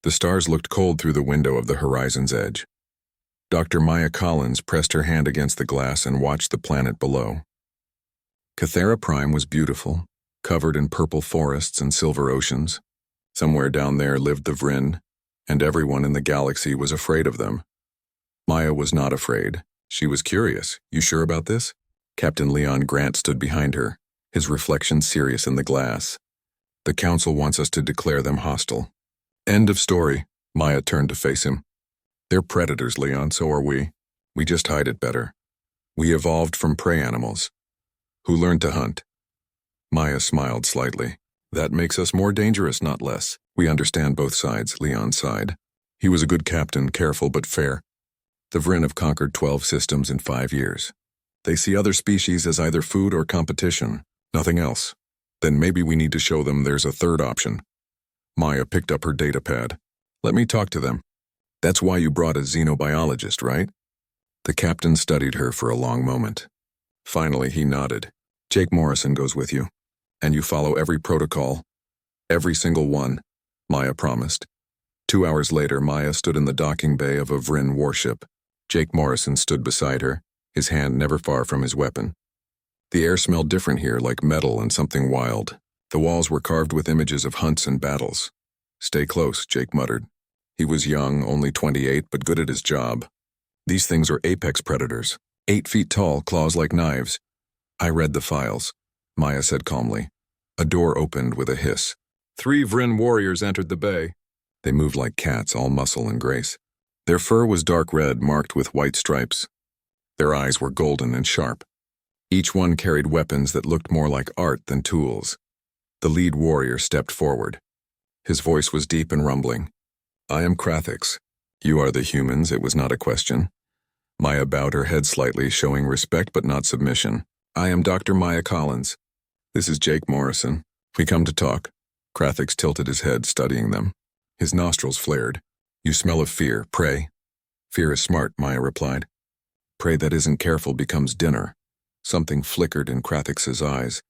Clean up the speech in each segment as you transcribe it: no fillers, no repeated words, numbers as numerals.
The stars looked cold through the window of the horizon's edge. Dr. Maya Collins pressed her hand against the glass and watched the planet below. Cathera Prime was beautiful, covered in purple forests and silver oceans. Somewhere down there lived the Vryn, and everyone in the galaxy was afraid of them. Maya was not afraid. She was curious. You sure about this? Captain Leon Grant stood behind her, his reflection serious in the glass. The Council wants us to declare them hostile. End of story. Maya turned to face him. They're predators, Leon, so are we. We just hide it better. We evolved from prey animals, who learned to hunt. Maya smiled slightly. That makes us more dangerous, not less. We understand both sides, Leon sighed. He was a good captain, careful but fair. The Vryn have conquered 12 systems in 5 years. They see other species as either food or competition, nothing else. Then maybe we need to show them there's a third option. Maya picked up her datapad. Let me talk to them. That's why you brought a xenobiologist, right? The captain studied her for a long moment. Finally, he nodded. Jake Morrison goes with you. And you follow every protocol. Every single one, Maya promised. 2 hours later, Maya stood in the docking bay of a Vryn warship. Jake Morrison stood beside her, his hand never far from his weapon. The air smelled different here, like metal and something wild. The walls were carved with images of hunts and battles. Stay close, Jake muttered. He was young, only 28, but good at his job. These things are apex predators, 8 feet tall, claws like knives. I read the files, Maya said calmly. A door opened with a hiss. 3 Vryn warriors entered the bay. They moved like cats, all muscle and grace. Their fur was dark red, marked with white stripes. Their eyes were golden and sharp. Each one carried weapons that looked more like art than tools. The lead warrior stepped forward. His voice was deep and rumbling. I am Krathix. You are the humans, it was not a question. Maya bowed her head slightly, showing respect but not submission. I am Dr. Maya Collins. This is Jake Morrison. We come to talk. Krathix tilted his head, studying them. His nostrils flared. You smell of fear, prey. Fear is smart, Maya replied. Prey that isn't careful becomes dinner. Something flickered in Krathix's eyes.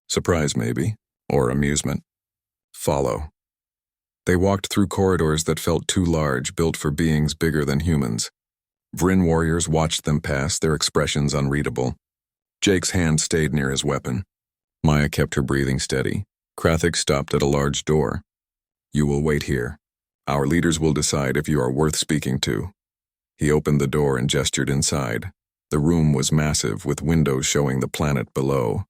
Surprise, maybe, or amusement. Follow. They walked through corridors that felt too large, built for beings bigger than humans. Vryn warriors watched them pass, their expressions unreadable. Jake's hand stayed near his weapon. Maya kept her breathing steady. Krathix stopped at a large door. You will wait here. Our leaders will decide if you are worth speaking to. He opened the door and gestured inside. The room was massive, with windows showing the planet below.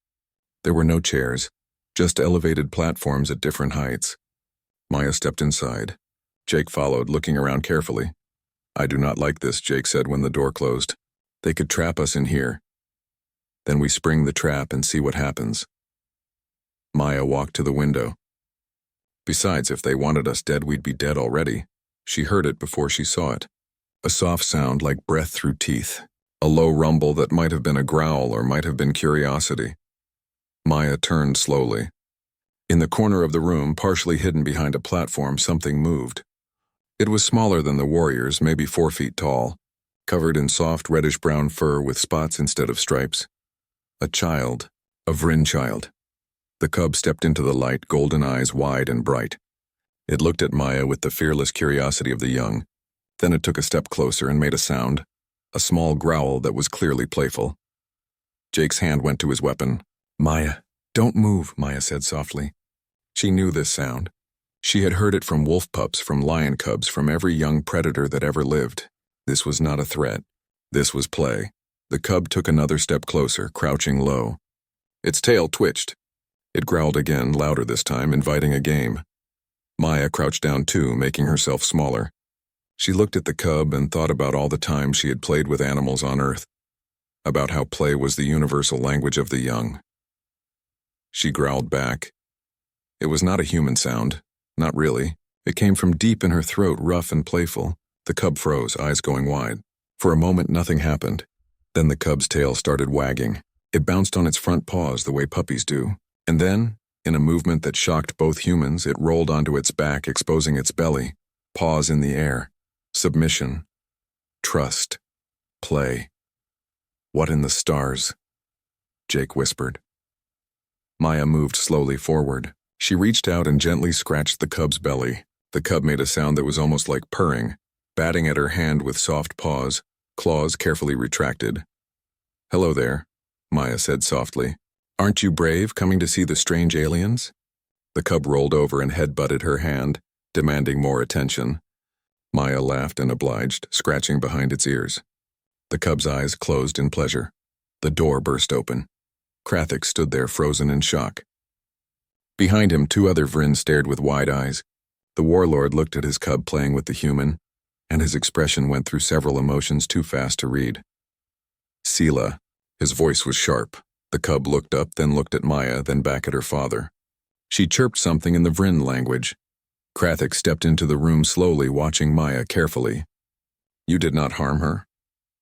There were no chairs, just elevated platforms at different heights. Maya stepped inside. Jake followed, looking around carefully. I do not like this, Jake said when the door closed. They could trap us in here. Then we spring the trap and see what happens. Maya walked to the window. Besides, if they wanted us dead, we'd be dead already. She heard it before she saw it. A soft sound like breath through teeth. A low rumble that might have been a growl or might have been curiosity. Maya turned slowly. In the corner of the room, partially hidden behind a platform, something moved. It was smaller than the warriors, maybe 4 feet tall, covered in soft reddish-brown fur with spots instead of stripes. A child, a Vryn child. The cub stepped into the light, golden eyes wide and bright. It looked at Maya with the fearless curiosity of the young. Then it took a step closer and made a sound, a small growl that was clearly playful. Jake's hand went to his weapon. Maya, don't move, Maya said softly. She knew this sound. She had heard it from wolf pups, from lion cubs, from every young predator that ever lived. This was not a threat. This was play. The cub took another step closer, crouching low. Its tail twitched. It growled again, louder this time, inviting a game. Maya crouched down too, making herself smaller. She looked at the cub and thought about all the time she had played with animals on Earth, about how play was the universal language of the young. She growled back. It was not a human sound, not really. It came from deep in her throat, rough and playful. The cub froze, eyes going wide. For a moment, nothing happened. Then the cub's tail started wagging. It bounced on its front paws the way puppies do. And then, in a movement that shocked both humans, it rolled onto its back, exposing its belly, paws in the air. Submission. Trust. Play. What in the stars? Jake whispered. Maya moved slowly forward. She reached out and gently scratched the cub's belly. The cub made a sound that was almost like purring, batting at her hand with soft paws, claws carefully retracted. "Hello there," Maya said softly. "Aren't you brave, coming to see the strange aliens?" The cub rolled over and head-butted her hand, demanding more attention. Maya laughed and obliged, scratching behind its ears. The cub's eyes closed in pleasure. The door burst open. Krathik stood there frozen in shock. Behind him, 2 other Vryn stared with wide eyes. The warlord looked at his cub playing with the human, and his expression went through several emotions too fast to read. "Sela." His voice was sharp. The cub looked up, then looked at Maya, then back at her father. She chirped something in the Vryn language. Krathik stepped into the room slowly, watching Maya carefully. "You did not harm her?"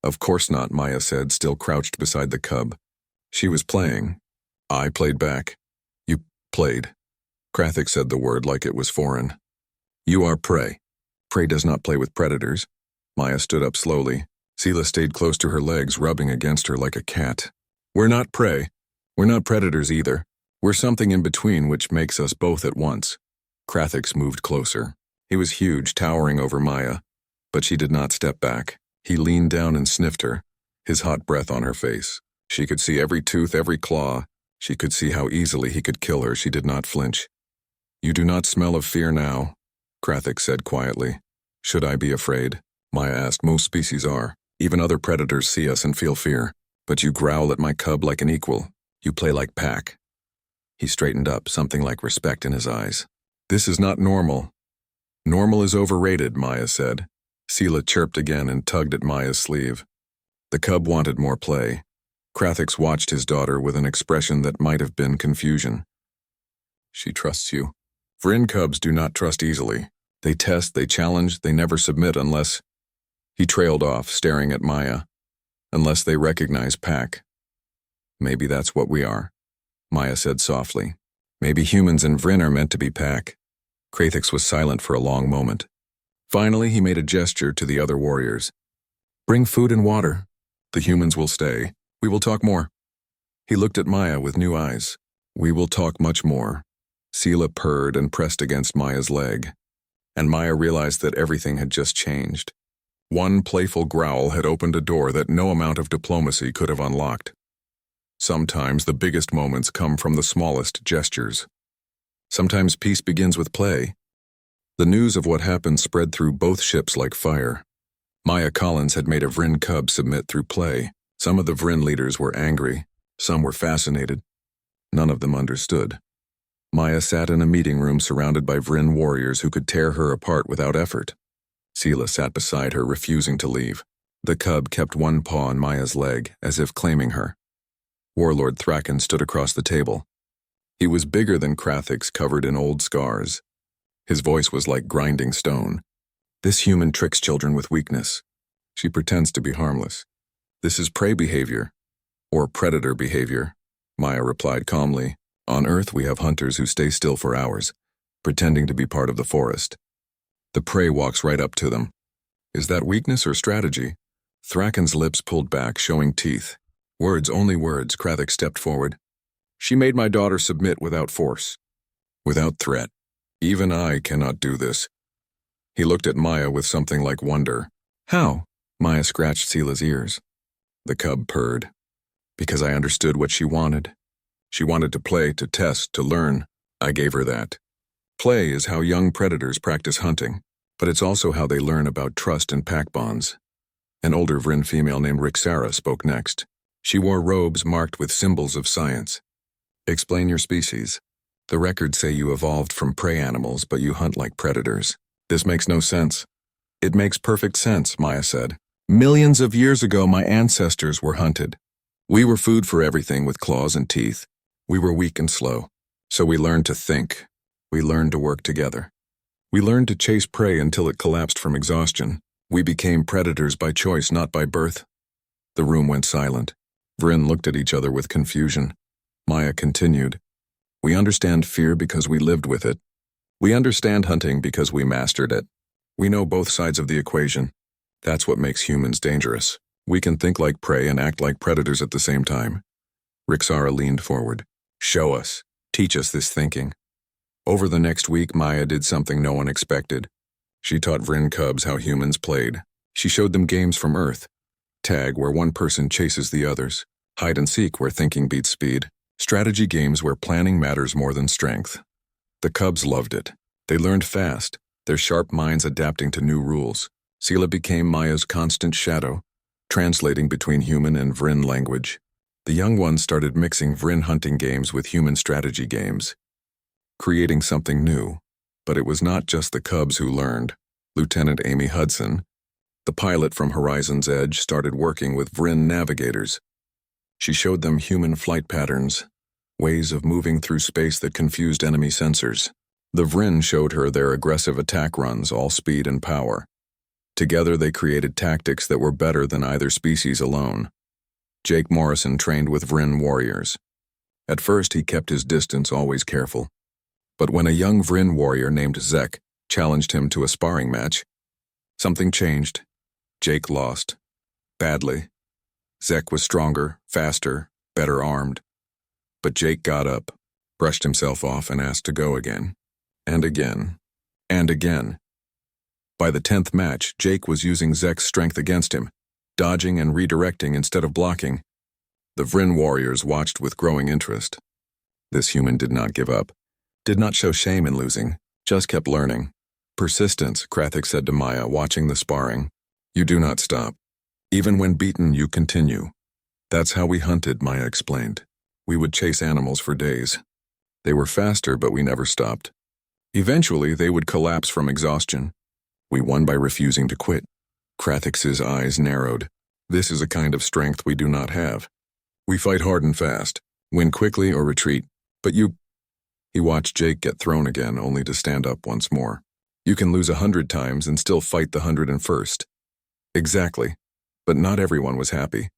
"Of course not," Maya said, still crouched beside the cub. "She was playing. I played back." "You played." Krathik said the word like it was foreign. "You are prey. Prey does not play with predators." Maya stood up slowly. Sela stayed close to her legs, rubbing against her like a cat. "We're not prey. We're not predators either. We're something in between which makes us both at once." Krathik moved closer. He was huge, towering over Maya, but she did not step back. He leaned down and sniffed her, his hot breath on her face. She could see every tooth, every claw. She could see how easily he could kill her. She did not flinch. "You do not smell of fear now," Krathik said quietly. "Should I be afraid?" Maya asked. "Most species are. Even other predators see us and feel fear. But you growl at my cub like an equal. You play like pack." He straightened up, something like respect in his eyes. "This is not normal." "Normal is overrated," Maya said. Sela chirped again and tugged at Maya's sleeve. The cub wanted more play. Krathik watched his daughter with an expression that might have been confusion. "She trusts you." Vryn cubs do not trust easily. They test, they challenge, they never submit unless... He trailed off, staring at Maya. "Unless they recognize pack." "Maybe that's what we are," Maya said softly. "Maybe humans and Vryn are meant to be pack." Krathik was silent for a long moment. Finally, he made a gesture to the other warriors. "Bring food and water. The humans will stay. We will talk more." He looked at Maya with new eyes. "We will talk much more." Sela purred and pressed against Maya's leg. And Maya realized that everything had just changed. One playful growl had opened a door that no amount of diplomacy could have unlocked. Sometimes the biggest moments come from the smallest gestures. Sometimes peace begins with play. The news of what happened spread through both ships like fire. Maya Collins had made a Vryn cub submit through play. Some of the Vryn leaders were angry. Some were fascinated. None of them understood. Maya sat in a meeting room surrounded by Vryn warriors who could tear her apart without effort. Sela sat beside her, refusing to leave. The cub kept one paw on Maya's leg, as if claiming her. Warlord Thraken stood across the table. He was bigger than Krathik's, covered in old scars. His voice was like grinding stone. "This human tricks children with weakness. She pretends to be harmless. This is prey behavior, or predator behavior," Maya replied calmly. "On Earth we have hunters who stay still for hours, pretending to be part of the forest. The prey walks right up to them. Is that weakness or strategy?" Thraken's lips pulled back, showing teeth. "Words, only words," Krathik stepped forward. "She made my daughter submit without force. Without threat. Even I cannot do this." He looked at Maya with something like wonder. "How?" Maya scratched Sela's ears. The cub purred. "Because I understood what she wanted. She wanted to play, to test, to learn. I gave her that. Play is how young predators practice hunting, but it's also how they learn about trust and pack bonds." An older Vryn female named Rixara spoke next. She wore robes marked with symbols of science. "Explain your species. The records say you evolved from prey animals, but you hunt like predators. This makes no sense." "It makes perfect sense," Maya said. "Millions of years ago, my ancestors were hunted. We were food for everything with claws and teeth. We were weak and slow. So we learned to think. We learned to work together. We learned to chase prey until it collapsed from exhaustion. We became predators by choice, not by birth." The room went silent. Vryn looked at each other with confusion. Maya continued. "We understand fear because we lived with it. We understand hunting because we mastered it. We know both sides of the equation. That's what makes humans dangerous. We can think like prey and act like predators at the same time." Rixara leaned forward. "Show us. Teach us this thinking." Over the next week, Maya did something no one expected. She taught Vryn cubs how humans played. She showed them games from Earth. Tag, where one person chases the others. Hide and seek, where thinking beats speed. Strategy games where planning matters more than strength. The cubs loved it. They learned fast, their sharp minds adapting to new rules. Sela became Maya's constant shadow, translating between human and Vryn language. The young ones started mixing Vryn hunting games with human strategy games, creating something new. But it was not just the cubs who learned. Lieutenant Amy Hudson, the pilot from Horizon's Edge, started working with Vryn navigators. She showed them human flight patterns, ways of moving through space that confused enemy sensors. The Vryn showed her their aggressive attack runs, all speed and power. Together they created tactics that were better than either species alone. Jake Morrison trained with Vryn warriors. At first he kept his distance, always careful. But when a young Vryn warrior named Zek challenged him to a sparring match, something changed. Jake lost. Badly. Zek was stronger, faster, better armed. But Jake got up, brushed himself off, and asked to go again. And again. And again. By the 10th match, Jake was using Zek's strength against him, dodging and redirecting instead of blocking. The Vryn warriors watched with growing interest. This human did not give up, did not show shame in losing, just kept learning. Persistence, Krathik said to Maya, watching the sparring. You do not stop. Even when beaten, you continue. That's how we hunted, Maya explained. We would chase animals for days. They were faster, but we never stopped. Eventually, they would collapse from exhaustion. We won by refusing to quit. Krathik's eyes narrowed. This is a kind of strength we do not have. We fight hard and fast, win quickly or retreat. But you... He watched Jake get thrown again, only to stand up once more. You can lose 100 times and still fight the 101st. Exactly. But not everyone was happy.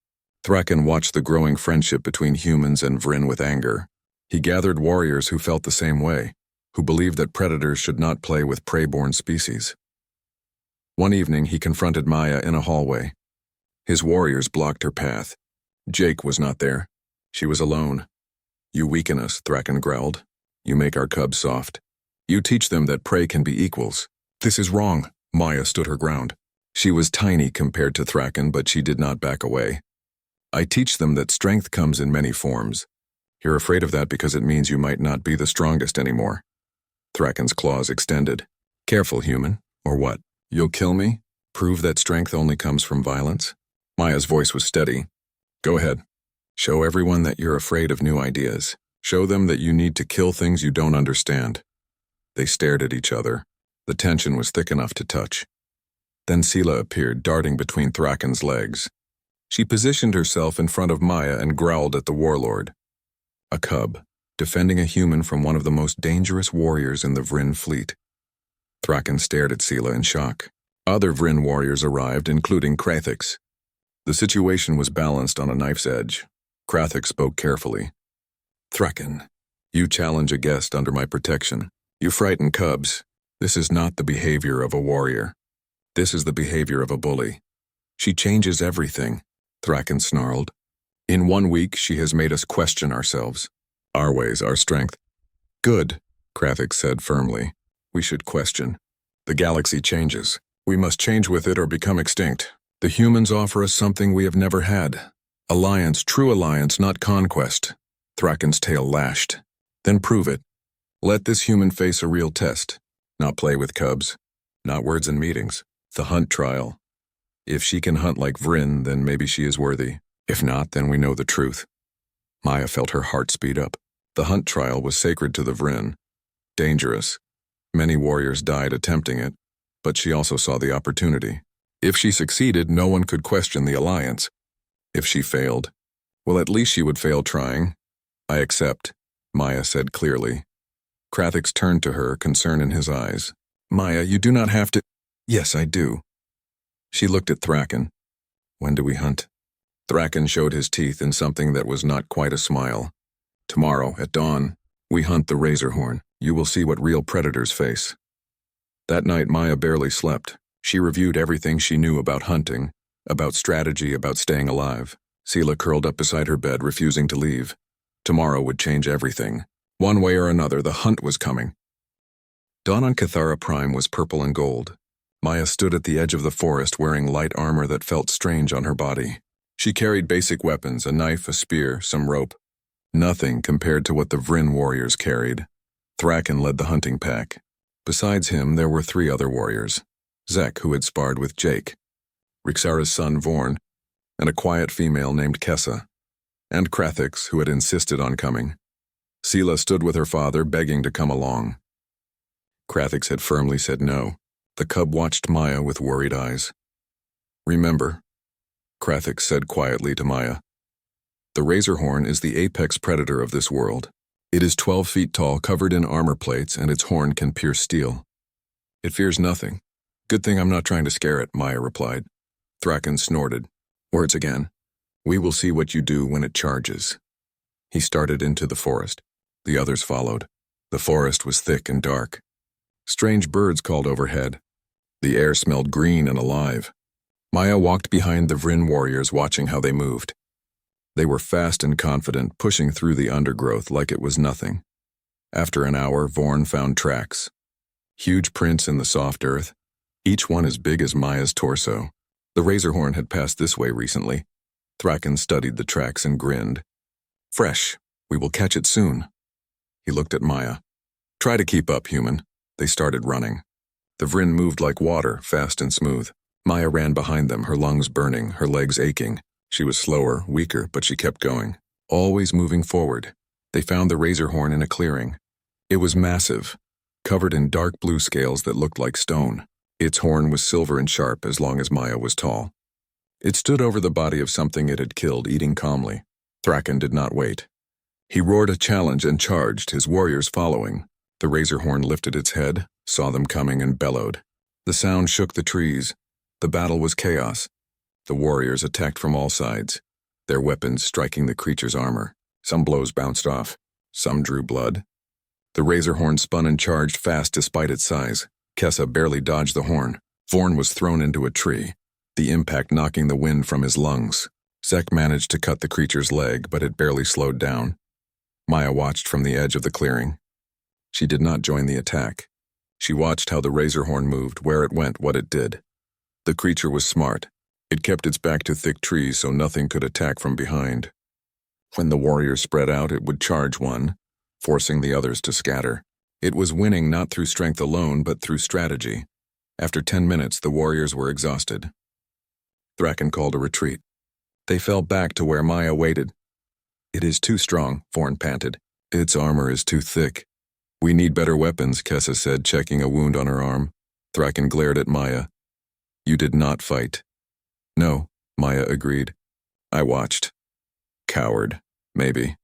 Thraken watched the growing friendship between humans and Vryn with anger. He gathered warriors who felt the same way, who believed that predators should not play with prey-born species. One evening, he confronted Maya in a hallway. His warriors blocked her path. Jake was not there. She was alone. You weaken us, Thraken growled. You make our cubs soft. You teach them that prey can be equals. This is wrong. Maya stood her ground. She was tiny compared to Thraken, but she did not back away. I teach them that strength comes in many forms. You're afraid of that because it means you might not be the strongest anymore. Thraken's claws extended. Careful, human. Or what? You'll kill me? Prove that strength only comes from violence? Maya's voice was steady. Go ahead. Show everyone that you're afraid of new ideas. Show them that you need to kill things you don't understand. They stared at each other. The tension was thick enough to touch. Then Sela appeared, darting between Thraken's legs. She positioned herself in front of Maya and growled at the warlord. A cub, defending a human from one of the most dangerous warriors in the Vryn fleet. Thraken stared at Sela in shock. Other Vryn warriors arrived, including Krathik. The situation was balanced on a knife's edge. Krathik spoke carefully. Thraken, you challenge a guest under my protection. You frighten cubs. This is not the behavior of a warrior. This is the behavior of a bully. She changes everything, Thraken snarled. In 1 week, she has made us question ourselves. Our ways, our strength. Good, Krathik said firmly. We should question. The galaxy changes. We must change with it or become extinct. The humans offer us something we have never had. Alliance, true alliance, not conquest. Thraken's tail lashed. Then prove it. Let this human face a real test. Not play with cubs. Not words and meetings. The hunt trial. If she can hunt like Vryn, then maybe she is worthy. If not, then we know the truth. Maya felt her heart speed up. The hunt trial was sacred to the Vryn. Dangerous. Many warriors died attempting it, but she also saw the opportunity. If she succeeded, no one could question the alliance. If she failed, well, at least she would fail trying. I accept, Maya said clearly. Krathik turned to her, concern in his eyes. Maya, you do not have to... Yes, I do. She looked at Thraken. When do we hunt? Thraken showed his teeth in something that was not quite a smile. Tomorrow, at dawn, we hunt the Razorhorn. You will see what real predators face. That night, Maya barely slept. She reviewed everything she knew about hunting, about strategy, about staying alive. Sela curled up beside her bed, refusing to leave. Tomorrow would change everything. One way or another, the hunt was coming. Dawn on Cathara Prime was purple and gold. Maya stood at the edge of the forest wearing light armor that felt strange on her body. She carried basic weapons, a knife, a spear, some rope. Nothing compared to what the Vryn warriors carried. Thraken led the hunting pack. Besides him, there were 3 other warriors. Zek, who had sparred with Jake, Rixara's son Vorn, and a quiet female named Kessa, and Krathix, who had insisted on coming. Sela stood with her father, begging to come along. Krathix had firmly said no. The cub watched Maya with worried eyes. "Remember," Krathix said quietly to Maya, "the Razorhorn is the apex predator of this world. It is 12 feet tall, covered in armor plates, and its horn can pierce steel. It fears nothing. Good thing I'm not trying to scare it," Maya replied. Thraken snorted. "Words again. We will see what you do when it charges." He started into the forest. The others followed. The forest was thick and dark. Strange birds called overhead. The air smelled green and alive. Maya walked behind the Vryn warriors, watching how they moved. They were fast and confident, pushing through the undergrowth like it was nothing. After an hour, Vorn found tracks. Huge prints in the soft earth, each one as big as Maya's torso. The Razorhorn had passed this way recently. Thraken studied the tracks and grinned. "Fresh. We will catch it soon." He looked at Maya. "Try to keep up, human." They started running. The Vryn moved like water, fast and smooth. Maya ran behind them, her lungs burning, her legs aching. She was slower, weaker, but she kept going, always moving forward. They found the Razorhorn in a clearing. It was massive, covered in dark blue scales that looked like stone. Its horn was silver and sharp as long as Maya was tall. It stood over the body of something it had killed, eating calmly. Thraken did not wait. He roared a challenge and charged, his warriors following. The Razorhorn lifted its head, saw them coming, and bellowed. The sound shook the trees. The battle was chaos. The warriors attacked from all sides, their weapons striking the creature's armor. Some blows bounced off. Some drew blood. The Razorhorn spun and charged fast despite its size. Kessa barely dodged the horn. Vorn was thrown into a tree, the impact knocking the wind from his lungs. Zek managed to cut the creature's leg, but it barely slowed down. Maya watched from the edge of the clearing. She did not join the attack. She watched how the Razorhorn moved, where it went, what it did. The creature was smart. It kept its back to thick trees so nothing could attack from behind. When the warriors spread out, it would charge one, forcing the others to scatter. It was winning not through strength alone, but through strategy. After 10 minutes, the warriors were exhausted. Thraken called a retreat. They fell back to where Maya waited. "It is too strong," Vorn panted. "Its armor is too thick." "We need better weapons," Kessa said, checking a wound on her arm. Thraken glared at Maya. "You did not fight." "No," Maya agreed. "I watched." "Coward, maybe."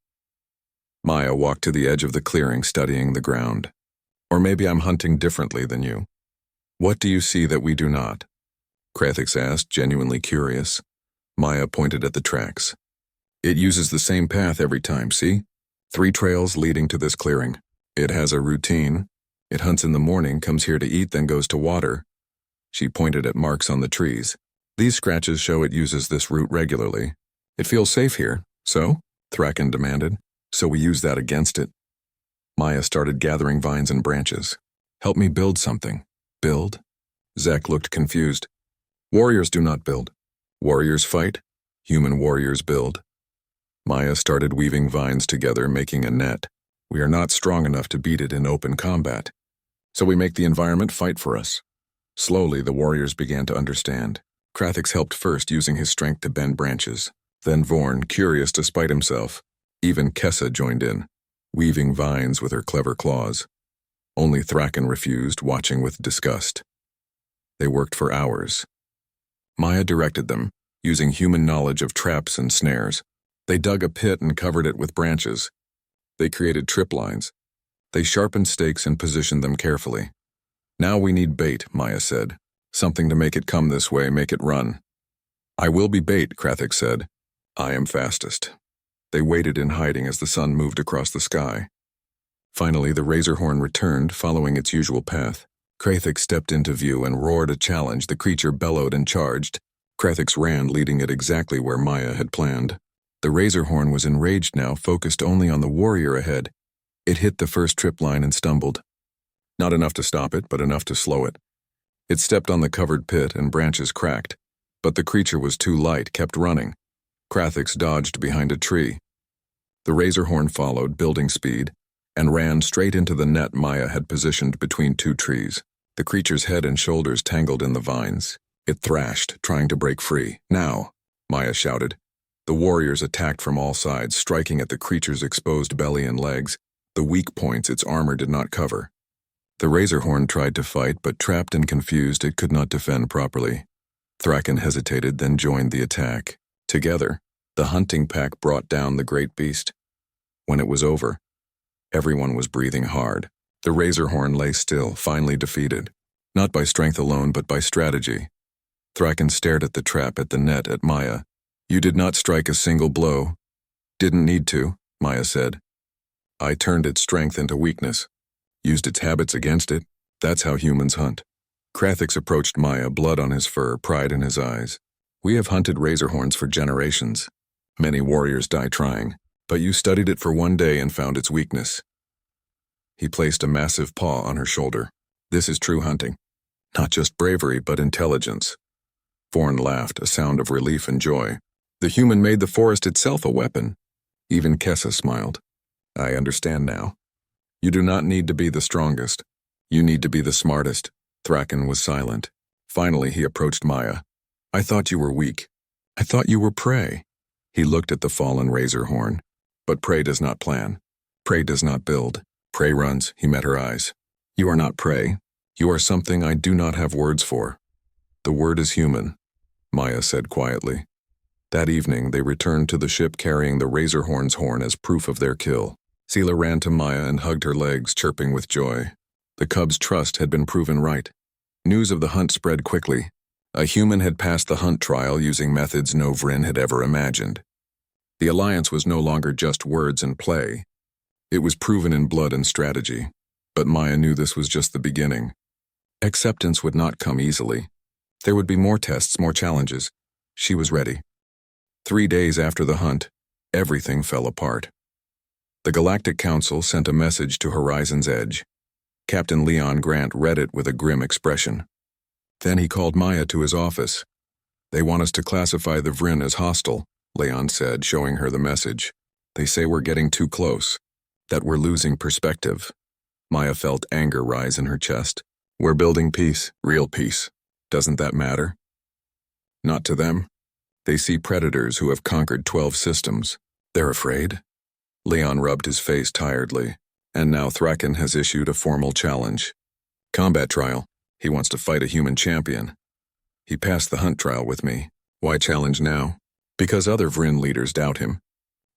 Maya walked to the edge of the clearing, studying the ground. "Or maybe I'm hunting differently than you." "What do you see that we do not?" Krathix asked, genuinely curious. Maya pointed at the tracks. "It uses the same path every time, see? 3 trails leading to this clearing. It has a routine. It hunts in the morning, comes here to eat, then goes to water." She pointed at marks on the trees. "These scratches show it uses this route regularly. It feels safe here, so?" Thraken demanded. "So we use that against it." Maya started gathering vines and branches. "Help me build something." "Build?" Zek looked confused. "Warriors do not build. Warriors fight. Human warriors build." Maya started weaving vines together, making a net. "We are not strong enough to beat it in open combat, so we make the environment fight for us." Slowly, the warriors began to understand. Krathix helped first, using his strength to bend branches. Then Vorn, curious despite himself. Even Kessa joined in, weaving vines with her clever claws. Only Thraken refused, watching with disgust. They worked for hours. Maya directed them, using human knowledge of traps and snares. They dug a pit and covered it with branches. They created trip lines. They sharpened stakes and positioned them carefully. "Now we need bait," Maya said. "Something to make it come this way, make it run." "I will be bait," Krathix said. "I am fastest." They waited in hiding as the sun moved across the sky. Finally, the Razorhorn returned, following its usual path. Krathix stepped into view and roared a challenge. The creature bellowed and charged. Krathix ran, leading it exactly where Maya had planned. The Razorhorn was enraged now, focused only on the warrior ahead. It hit the first trip line and stumbled. Not enough to stop it, but enough to slow it. It stepped on the covered pit and branches cracked, but the creature was too light, kept running. Krathix dodged behind a tree. The Razorhorn followed, building speed, and ran straight into the net Maya had positioned between two trees. The creature's head and shoulders tangled in the vines. It thrashed, trying to break free. Now, Maya shouted. The warriors attacked from all sides, striking at the creature's exposed belly and legs, the weak points its armor did not cover. The Razorhorn tried to fight, but trapped and confused, it could not defend properly. Thraken hesitated, then joined the attack. Together, the hunting pack brought down the great beast. When it was over, everyone was breathing hard. The Razorhorn lay still, finally defeated. Not by strength alone, but by strategy. Thraken stared at the trap, at the net, at Maya. You did not strike a single blow. Didn't need to, Maya said. I turned its strength into weakness. Used its habits against it. That's how humans hunt. Krathix approached Maya, blood on his fur, pride in his eyes. We have hunted Razorhorns for generations. Many warriors die trying, but you studied it for one day and found its weakness. He placed a massive paw on her shoulder. This is true hunting. Not just bravery, but intelligence. Forn laughed, a sound of relief and joy. The human made the forest itself a weapon. Even Kessa smiled. I understand now. You do not need to be the strongest. You need to be the smartest. Thraken was silent. Finally, he approached Maya. I thought you were weak. I thought you were prey. He looked at the fallen Razorhorn. But prey does not plan. Prey does not build. Prey runs. He met her eyes. You are not prey. You are something I do not have words for. The word is human, Maya said quietly. That evening, they returned to the ship carrying the Razorhorn's horn as proof of their kill. Sela ran to Maya and hugged her legs, chirping with joy. The cub's trust had been proven right. News of the hunt spread quickly. A human had passed the hunt trial using methods no Vryn had ever imagined. The alliance was no longer just words and play. It was proven in blood and strategy. But Maya knew this was just the beginning. Acceptance would not come easily. There would be more tests, more challenges. She was ready. 3 days after the hunt, everything fell apart. The Galactic Council sent a message to Horizon's Edge. Captain Leon Grant read it with a grim expression. Then he called Maya to his office. They want us to classify the Vryn as hostile, Leon said, showing her the message. They say we're getting too close, that we're losing perspective. Maya felt anger rise in her chest. We're building peace, real peace. Doesn't that matter? Not to them. They see predators who have conquered 12 systems. They're afraid. Leon rubbed his face tiredly. And now Thraken has issued a formal challenge. Combat trial. He wants to fight a human champion. He passed the hunt trial with me. Why challenge now? Because other Vryn leaders doubt him.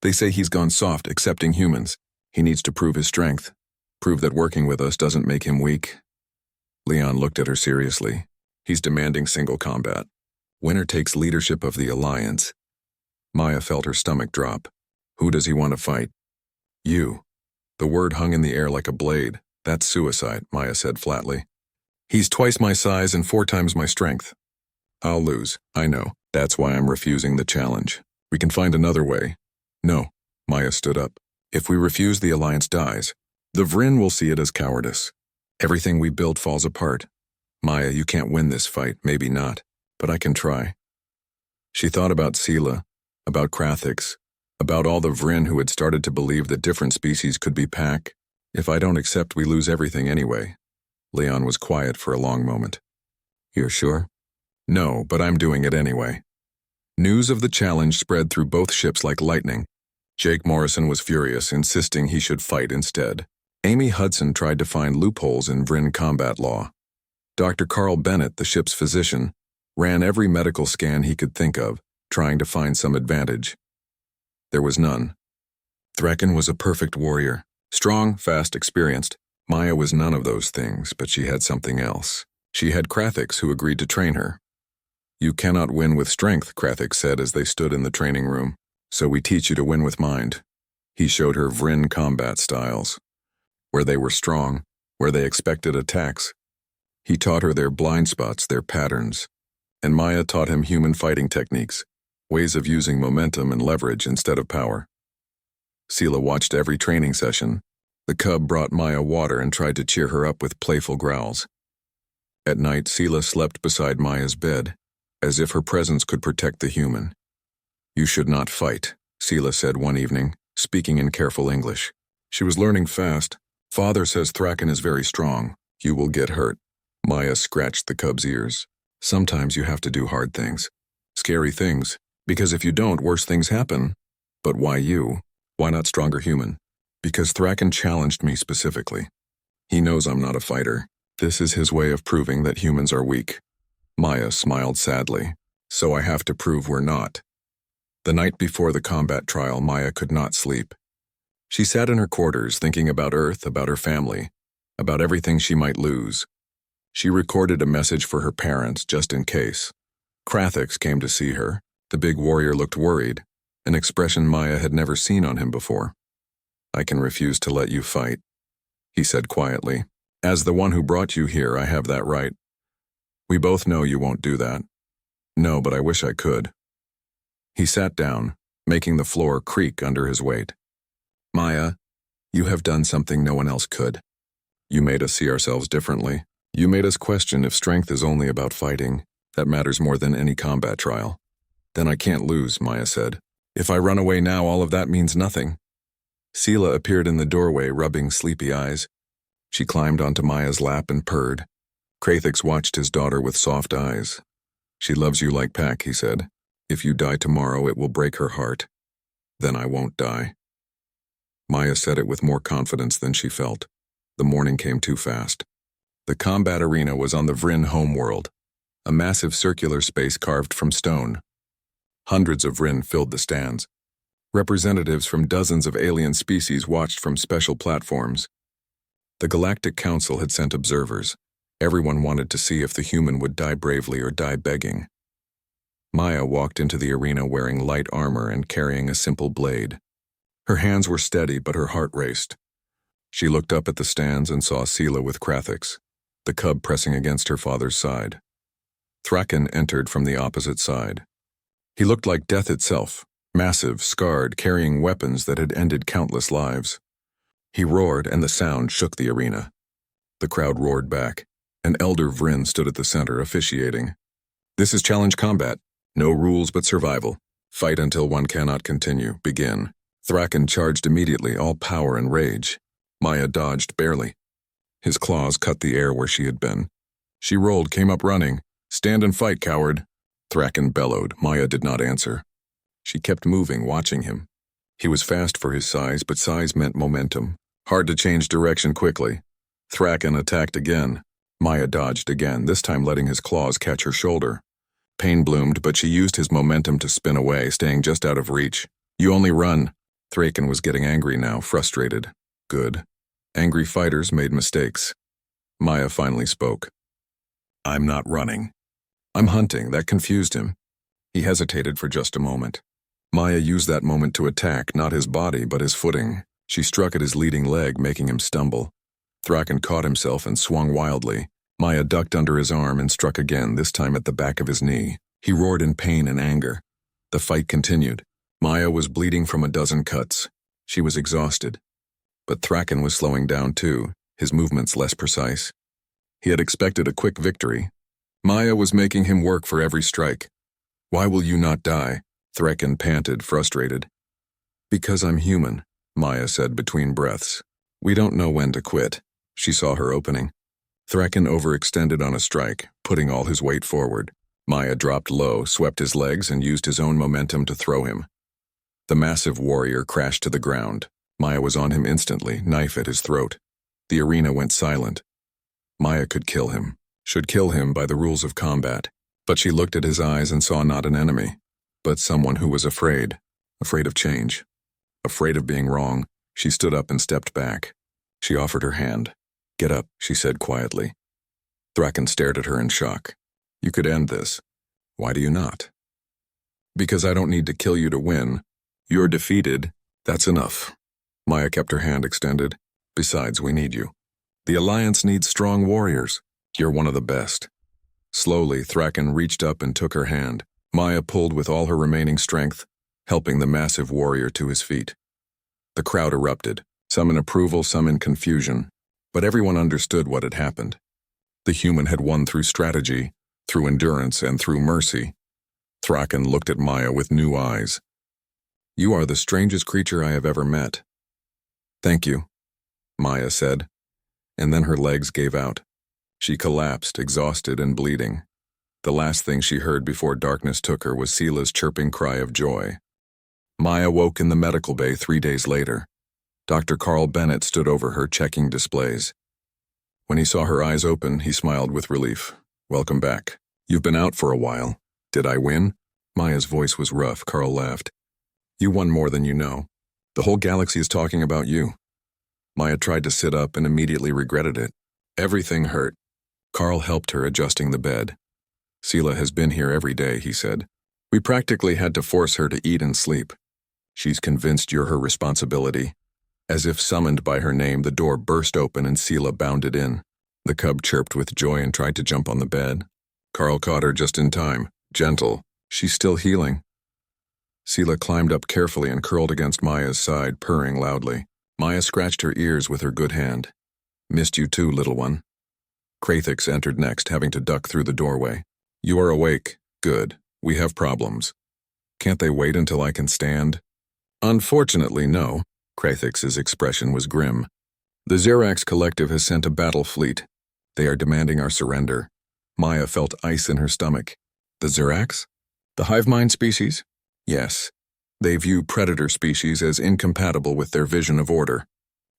They say he's gone soft accepting humans. He needs to prove his strength. Prove that working with us doesn't make him weak. Leon looked at her seriously. He's demanding single combat. Winner takes leadership of the Alliance. Maya felt her stomach drop. Who does he want to fight? You. The word hung in the air like a blade. That's suicide, Maya said flatly. He's twice my size and 4 times my strength. I'll lose, I know. That's why I'm refusing the challenge. We can find another way. No, Maya stood up. If we refuse, the Alliance dies. The Vryn will see it as cowardice. Everything we build falls apart. Maya, you can't win this fight, maybe not, but I can try. She thought about Sela, about Krathix, about all the Vryn who had started to believe that different species could be pack. If I don't accept, we lose everything anyway. Leon was quiet for a long moment. You're sure? No, but I'm doing it anyway. News of the challenge spread through both ships like lightning. Jake Morrison was furious, insisting he should fight instead. Amy Hudson tried to find loopholes in Vryn combat law. Dr. Carl Bennett, the ship's physician, ran every medical scan he could think of, trying to find some advantage. There was none. Thraken was a perfect warrior. Strong, fast, experienced. Maya was none of those things, but she had something else. She had Krathix, who agreed to train her. You cannot win with strength, Krathix said as they stood in the training room. So we teach you to win with mind. He showed her Vryn combat styles. Where they were strong, where they expected attacks. He taught her their blind spots, their patterns. And Maya taught him human fighting techniques, ways of using momentum and leverage instead of power. Sela watched every training session, The cub brought Maya water and tried to cheer her up with playful growls. At night, Sela slept beside Maya's bed, as if her presence could protect the human. "You should not fight," Sela said one evening, speaking in careful English. She was learning fast. "Father says Thraken is very strong. You will get hurt." Maya scratched the cub's ears. "Sometimes you have to do hard things. Scary things. Because if you don't, worse things happen." "But why you? Why not stronger human?" "Because Thraken challenged me specifically. He knows I'm not a fighter. This is his way of proving that humans are weak." Maya smiled sadly. "So I have to prove we're not." The night before the combat trial, Maya could not sleep. She sat in her quarters thinking about Earth, about her family, about everything she might lose. She recorded a message for her parents just in case. Krathix came to see her. The big warrior looked worried, an expression Maya had never seen on him before. "I can refuse to let you fight," he said quietly. "As the one who brought you here, I have that right. We both know you won't do that." "No, but I wish I could." He sat down, making the floor creak under his weight. "Maya, you have done something no one else could. You made us see ourselves differently. You made us question if strength is only about fighting. That matters more than any combat trial." "Then I can't lose," Maya said. "If I run away now, all of that means nothing." Sela appeared in the doorway, rubbing sleepy eyes. She climbed onto Maya's lap and purred. Krathix watched his daughter with soft eyes. "She loves you like pack," he said. "If you die tomorrow, it will break her heart. Then I won't die." Maya said it with more confidence than she felt. The morning came too fast. The combat arena was on the Vryn homeworld, a massive circular space carved from stone. Hundreds of Vryn filled the stands. Representatives from dozens of alien species watched from special platforms. The Galactic Council had sent observers. Everyone wanted to see if the human would die bravely or die begging. Maya walked into the arena wearing light armor and carrying a simple blade. Her hands were steady, but her heart raced. She looked up at the stands and saw Sela with Krathix, the cub pressing against her father's side. Thraken entered from the opposite side. He looked like death itself, massive, scarred, carrying weapons that had ended countless lives. He roared, and the sound shook the arena. The crowd roared back. An elder Vryn stood at the center, officiating. "This is challenge combat. No rules but survival. Fight until one cannot continue. Begin." Thraken charged immediately, all power and rage. Maya dodged barely. His claws cut the air where she had been. She rolled, came up running. "Stand and fight, coward." Thraken bellowed. Maya did not answer. She kept moving, watching him. He was fast for his size, but size meant momentum. Hard to change direction quickly. Thraken attacked again. Maya dodged again, this time letting his claws catch her shoulder. Pain bloomed, but she used his momentum to spin away, staying just out of reach. "You only run." Thraken was getting angry now, frustrated. Good. Angry fighters made mistakes. Maya finally spoke. "I'm not running. I'm hunting." That confused him. He hesitated for just a moment. Maya used that moment to attack, not his body, but his footing. She struck at his leading leg, making him stumble. Thraken caught himself and swung wildly. Maya ducked under his arm and struck again, this time at the back of his knee. He roared in pain and anger. The fight continued. Maya was bleeding from a dozen cuts. She was exhausted. But Thraken was slowing down too, his movements less precise. He had expected a quick victory. Maya was making him work for every strike. "Why will you not die?" Thraken panted, frustrated. "Because I'm human," Maya said between breaths. "We don't know when to quit." She saw her opening. Thraken overextended on a strike, putting all his weight forward. Maya dropped low, swept his legs, and used his own momentum to throw him. The massive warrior crashed to the ground. Maya was on him instantly, knife at his throat. The arena went silent. Maya could kill him, should kill him by the rules of combat. But she looked at his eyes and saw not an enemy, but someone who was afraid of change, afraid of being wrong. She stood up and stepped back. She offered her hand. "Get up," she said quietly. Thraken stared at her in shock. "You could end this. Why do you not?" "Because I don't need to kill you to win. You're defeated. That's enough." Maya kept her hand extended. "Besides, we need you. The Alliance needs strong warriors. You're one of the best." Slowly, Thraken reached up and took her hand. Maya pulled with all her remaining strength, helping the massive warrior to his feet. The crowd erupted. some in approval, some in confusion, but everyone understood what had happened. The human had won through strategy, through endurance, and through mercy. Thraken looked at Maya with new eyes. "You are the strangest creature I have ever met." "Thank you," Maya said, and then her legs gave out. She collapsed, exhausted and bleeding. The last thing she heard before darkness took her was Sela's chirping cry of joy. Maya woke in the medical bay 3 days later. Dr. Carl Bennett stood over her, checking displays. When he saw her eyes open, he smiled with relief. "Welcome back. You've been out for a while. Did I win?" Maya's voice was rough. Carl laughed. "You won more than you know. The whole galaxy is talking about you." Maya tried to sit up and immediately regretted it. Everything hurt. Carl helped her, adjusting the bed. "Sela has been here every day," he said. "We practically had to force her to eat and sleep. She's convinced you're her responsibility." As if summoned by her name, the door burst open and Sela bounded in. The cub chirped with joy and tried to jump on the bed. Carl caught her just in time. "Gentle. She's still healing." Sela climbed up carefully and curled against Maya's side, purring loudly. Maya scratched her ears with her good hand. "Missed you too, little one." Krathix entered next, having to duck through the doorway. "You are awake. Good. We have problems. Can't they wait until I can stand?" "Unfortunately, no." Krathix's expression was grim. "The Xerax Collective has sent a battle fleet. They are demanding our surrender." Maya felt ice in her stomach. "The Xerax? The hive mind species?" "Yes. They view predator species as incompatible with their vision of order.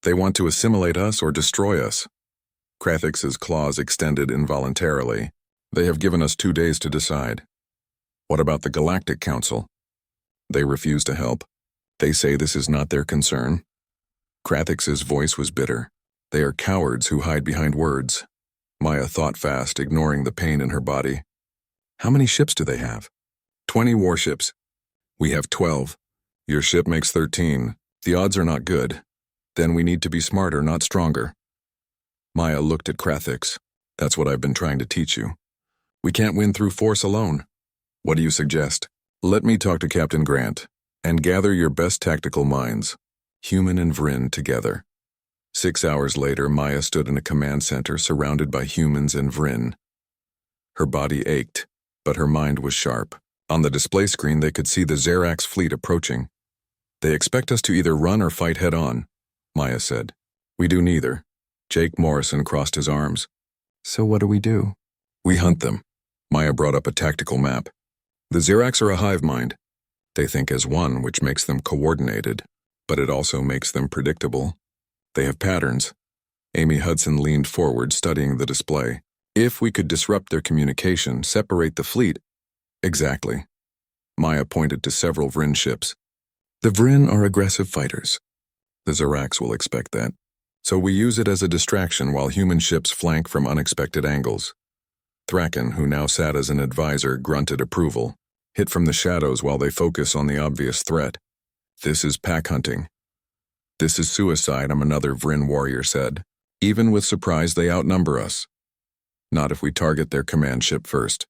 They want to assimilate us or destroy us." Krathix's claws extended involuntarily. "They have given us 2 days to decide." "What about the Galactic Council?" "They refuse to help. They say this is not their concern." Krathix's voice was bitter. "They are cowards who hide behind words." Maya thought fast, ignoring the pain in her body. "How many ships do they have?" 20 warships. We have 12. Your ship makes 13. The odds are not good. Then we need to be smarter, not stronger." Maya looked at Krathix. "That's what I've been trying to teach you. We can't win through force alone. What do you suggest?" "Let me talk to Captain Grant, and gather your best tactical minds. Human and Vryn together." 6 hours later, Maya stood in a command center surrounded by humans and Vryn. Her body ached, but her mind was sharp. On the display screen, they could see the Xerax fleet approaching. "They expect us to either run or fight head-on," Maya said. "We do neither." Jake Morrison crossed his arms. "So what do we do?" "We hunt them." Maya brought up a tactical map. "The Xerax are a hive mind. They think as one, which makes them coordinated, but it also makes them predictable. They have patterns." Amy Hudson leaned forward, studying the display. "If we could disrupt their communication, separate the fleet." "Exactly." Maya pointed to several Vryn ships. "The Vryn are aggressive fighters. The Xerax will expect that. So we use it as a distraction while human ships flank from unexpected angles." Thraken, who now sat as an advisor, grunted approval. "Hit from the shadows while they focus on the obvious threat. This is pack hunting." "This is suicide," another Vryn warrior said. "Even with surprise, they outnumber us." "Not if we target their command ship first."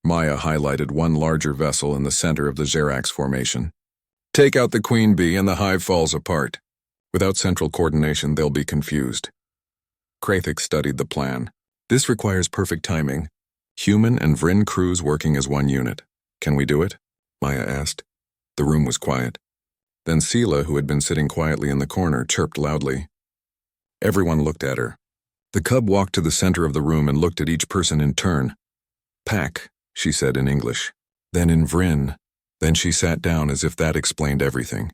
Maya highlighted one larger vessel in the center of the Xerax formation. "Take out the Queen Bee and the hive falls apart. Without central coordination, they'll be confused." Krathix studied the plan. "This requires perfect timing. Human and Vryn crews working as one unit. Can we do it?" Maya asked. The room was quiet. Then Sela, who had been sitting quietly in the corner, chirped loudly. Everyone looked at her. The cub walked to the center of the room and looked at each person in turn. "Pack," she said in English. Then in Vryn. Then she sat down as if that explained everything.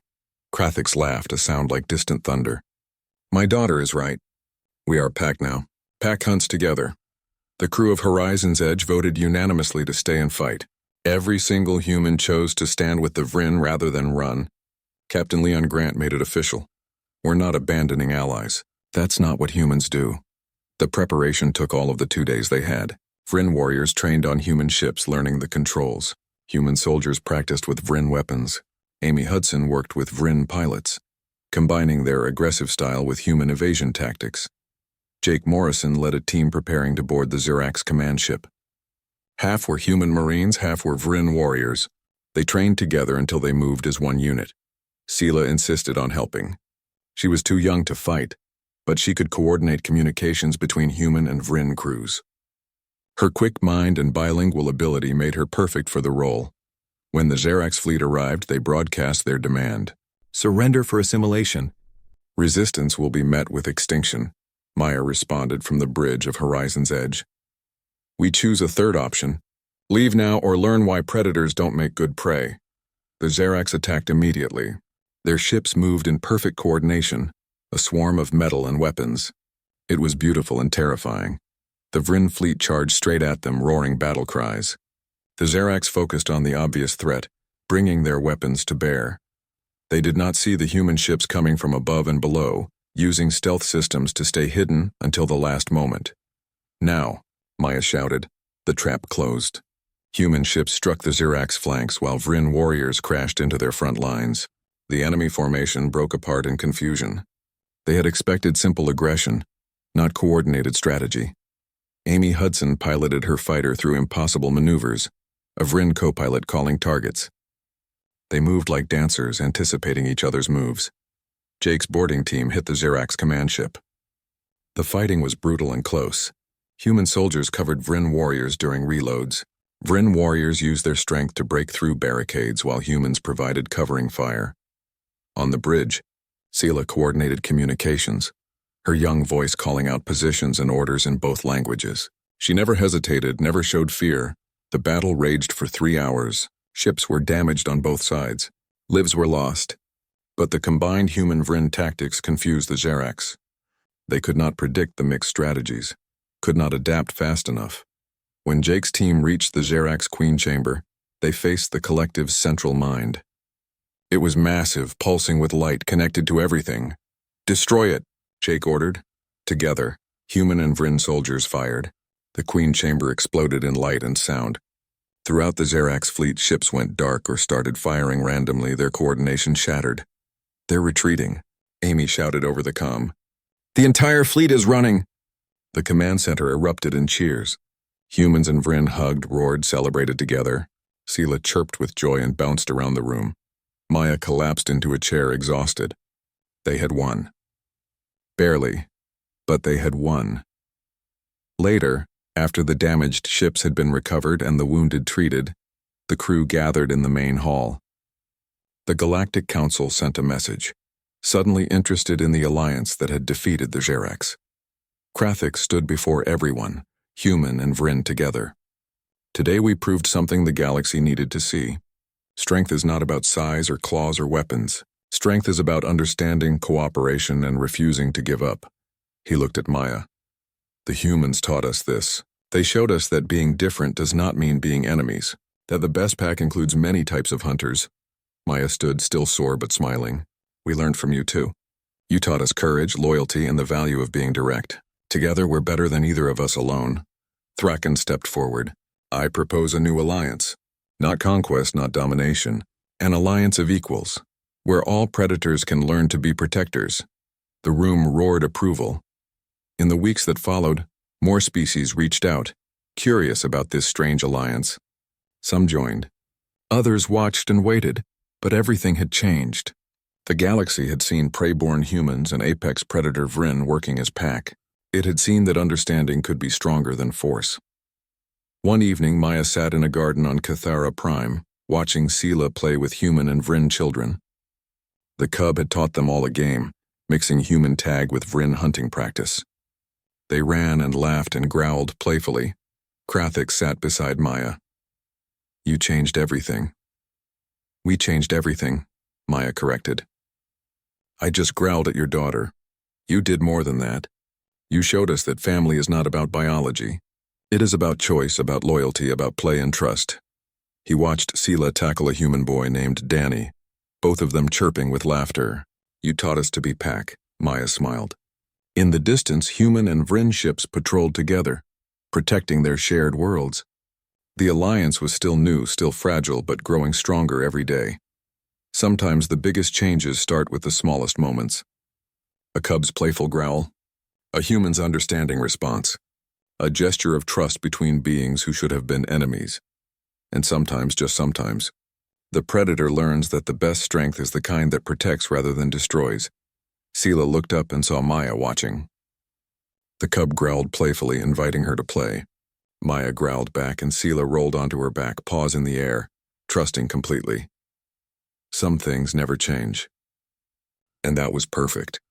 Krathix laughed, a sound like distant thunder. "My daughter is right. We are pack now. Pack hunts together." The crew of Horizon's Edge voted unanimously to stay and fight. Every single human chose to stand with the Vryn rather than run. Captain Leon Grant made it official. "We're not abandoning allies. That's not what humans do." The preparation took all of the 2 days they had. Vryn warriors trained on human ships, learning the controls. Human soldiers practiced with Vryn weapons. Amy Hudson worked with Vryn pilots, combining their aggressive style with human evasion tactics. Jake Morrison led a team preparing to board the Xerax command ship. Half were human Marines, half were Vryn warriors. They trained together until they moved as one unit. Sela insisted on helping. She was too young to fight, but she could coordinate communications between human and Vryn crews. Her quick mind and bilingual ability made her perfect for the role. When the Xerax fleet arrived, they broadcast their demand. "Surrender for assimilation. Resistance will be met with extinction," Maya responded from the bridge of Horizon's Edge. "We choose a third option. Leave now or learn why predators don't make good prey." The Xerax attacked immediately. Their ships moved in perfect coordination, a swarm of metal and weapons. It was beautiful and terrifying. The Vryn fleet charged straight at them, roaring battle cries. The Xerax focused on the obvious threat, bringing their weapons to bear. They did not see the human ships coming from above and below, using stealth systems to stay hidden until the last moment. "Now," Maya shouted. The trap closed. Human ships struck the Xerax flanks while Vryn warriors crashed into their front lines. The enemy formation broke apart in confusion. They had expected simple aggression, not coordinated strategy. Amy Hudson piloted her fighter through impossible maneuvers, a Vryn co-pilot calling targets. They moved like dancers, anticipating each other's moves. Jake's boarding team hit the Xerax command ship. The fighting was brutal and close. Human soldiers covered Vryn warriors during reloads. Vryn warriors used their strength to break through barricades while humans provided covering fire. On the bridge, Sela coordinated communications, her young voice calling out positions and orders in both languages. She never hesitated, never showed fear. The battle raged for 3 hours. Ships were damaged on both sides. Lives were lost. But the combined human-Vryn tactics confused the Xerax. They could not predict the mixed strategies, could not adapt fast enough. When Jake's team reached the Xerax Queen Chamber, they faced the collective's central mind. It was massive, pulsing with light, connected to everything. "Destroy it," Jake ordered. Together, human and Vryn soldiers fired. The Queen Chamber exploded in light and sound. Throughout the Xerax fleet, ships went dark or started firing randomly, their coordination shattered. "They're retreating," Amy shouted over the comm. "The entire fleet is running!" The command center erupted in cheers. Humans and Vryn hugged, roared, celebrated together. Sela chirped with joy and bounced around the room. Maya collapsed into a chair, exhausted. They had won. Barely, but they had won. Later, after the damaged ships had been recovered and the wounded treated, the crew gathered in the main hall. The Galactic Council sent a message, suddenly interested in the alliance that had defeated the Xerax. Krathik stood before everyone, human and Vryn together. "Today we proved something the galaxy needed to see. Strength is not about size or claws or weapons. Strength is about understanding, cooperation, and refusing to give up." He looked at Maya. "The humans taught us this. They showed us that being different does not mean being enemies, that the best pack includes many types of hunters." Maya stood, still sore but smiling. "We learned from you too. You taught us courage, loyalty, and the value of being direct. Together we're better than either of us alone." Thraken stepped forward. "I propose a new alliance. Not conquest, not domination. An alliance of equals, where all predators can learn to be protectors." The room roared approval. In the weeks that followed, more species reached out, curious about this strange alliance. Some joined. Others watched and waited, but everything had changed. The galaxy had seen prey-born humans and apex predator Vryn working as pack. It had seen that understanding could be stronger than force. One evening, Maya sat in a garden on Cathara Prime, watching Sela play with human and Vryn children. The cub had taught them all a game, mixing human tag with Vryn hunting practice. They ran and laughed and growled playfully. Krathik sat beside Maya. "You changed everything." "We changed everything," Maya corrected. "I just growled at your daughter. You did more than that. You showed us that family is not about biology. It is about choice, about loyalty, about play and trust." He watched Sela tackle a human boy named Danny, both of them chirping with laughter. "You taught us to be pack," Maya smiled. In the distance, human and Vryn ships patrolled together, protecting their shared worlds. The alliance was still new, still fragile, but growing stronger every day. Sometimes the biggest changes start with the smallest moments. A cub's playful growl, a human's understanding response, a gesture of trust between beings who should have been enemies. And sometimes, just sometimes, the predator learns that the best strength is the kind that protects rather than destroys. Seela looked up and saw Maya watching. The cub growled playfully, inviting her to play. Maya growled back and Seela rolled onto her back, paws in the air, trusting completely. Some things never change. And that was perfect.